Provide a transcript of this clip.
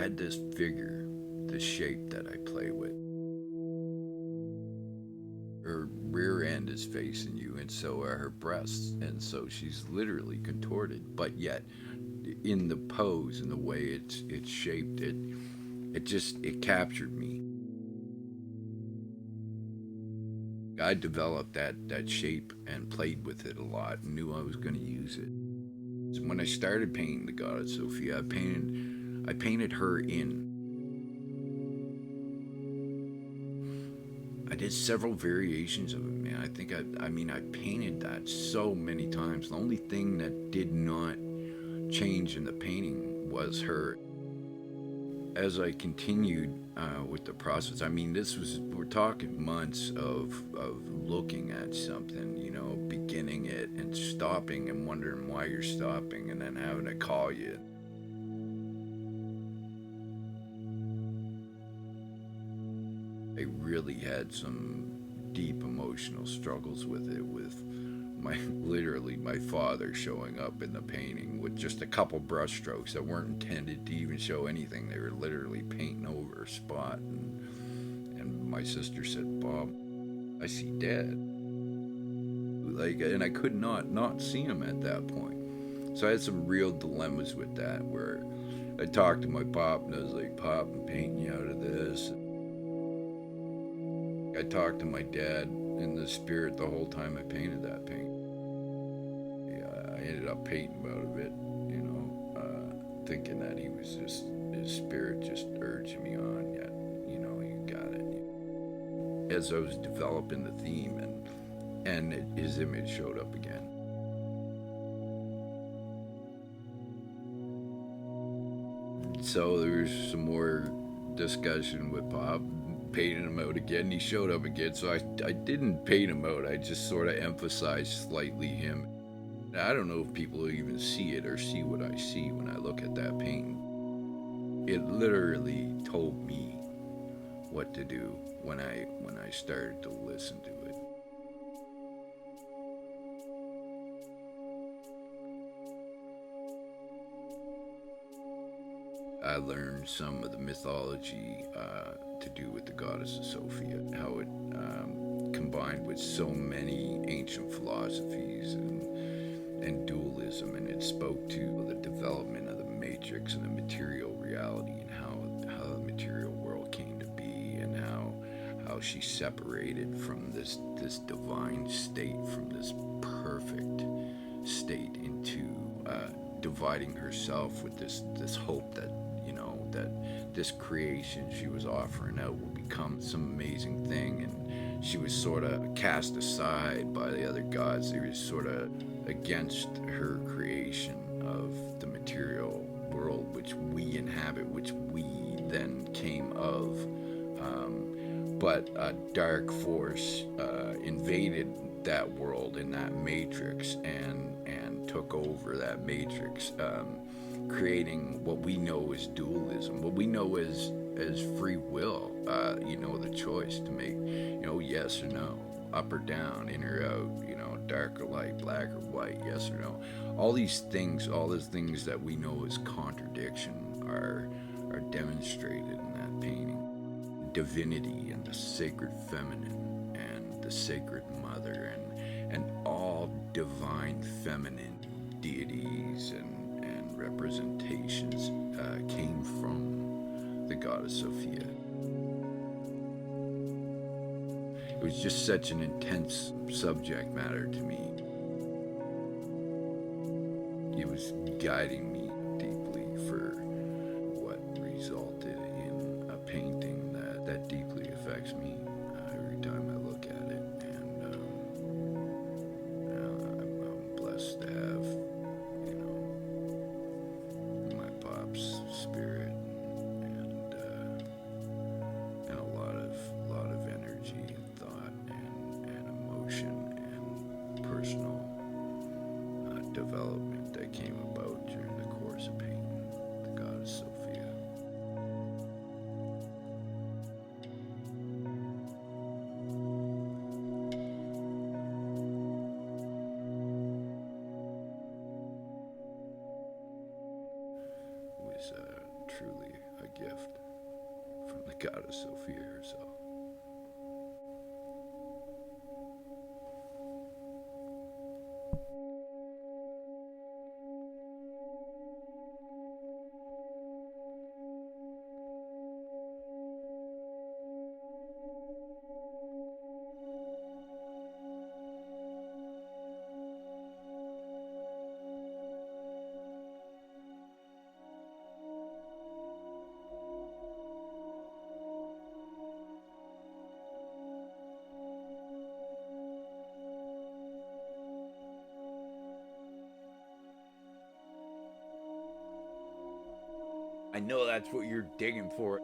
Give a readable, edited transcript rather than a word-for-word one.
had this figure, this shape that I play with. Her rear end is facing you, and so are her breasts, and so she's literally contorted. But yet, in the pose and the way it's shaped, it captured me. I developed that shape and played with it a lot, and knew I was going to use it. So when I started painting the goddess Sophia, I painted her in. I did several variations of it, man. I painted that so many times. The only thing that did not change in the painting was her. As I continued with the process, we're talking months of looking at something, beginning it and stopping and wondering why you're stopping, and then having to call you. I really had some deep emotional struggles with it, with my father showing up in the painting with just a couple brush strokes that weren't intended to even show anything. They were literally painting over a spot, and my sister said, "Bob, I see Dad." And I could not see him at that point. So I had some real dilemmas with that, where I talked to my pop and I was like, "Pop, I'm painting you out of this." I talked to my dad in the spirit the whole time I painted that paint. Yeah, I ended up painting out of it, thinking that he was just, his spirit just urging me on. Yet, you got it. As I was developing the theme, and his image showed up again. So there was some more discussion with Pop, painting him out again. He showed up again, so I didn't paint him out. I just sort of emphasized slightly him. I don't know if people even see it or see what I see when I look at that painting. It literally told me what to do when I started to listen to it. I learned some of the mythology to do with the goddess of Sophia, how it combined with so many ancient philosophies and dualism, and it spoke to the development of the matrix and the material reality, and how the material world came to be, and how she separated from this divine state, from this perfect state, into dividing herself with this hope that this creation she was offering out will become some amazing thing. And she was sort of cast aside by the other gods. They were sort of against her creation of the material world, which we inhabit, which we then came of. But a dark force invaded that world in that matrix, and took over that matrix, creating what we know as dualism, what we know as free will. The choice to make, yes or no, up or down, in or out, dark or light, black or white, yes or no. All these things that we know as contradiction are demonstrated in that painting. Divinity and the sacred feminine and the sacred mother, and all divine feminine deities and representations came from the goddess Sophia. It was just such an intense subject matter to me. It was guiding me deeply for what resulted in a painting that deeply affects me every time I look at it. And I'm blessed to have my pop's spirit and a lot of energy and thought and emotion and personal development that came about during the course of painting the goddess Sophia. It was truly a gift from the goddess Sophia herself. I know that's what you're digging for.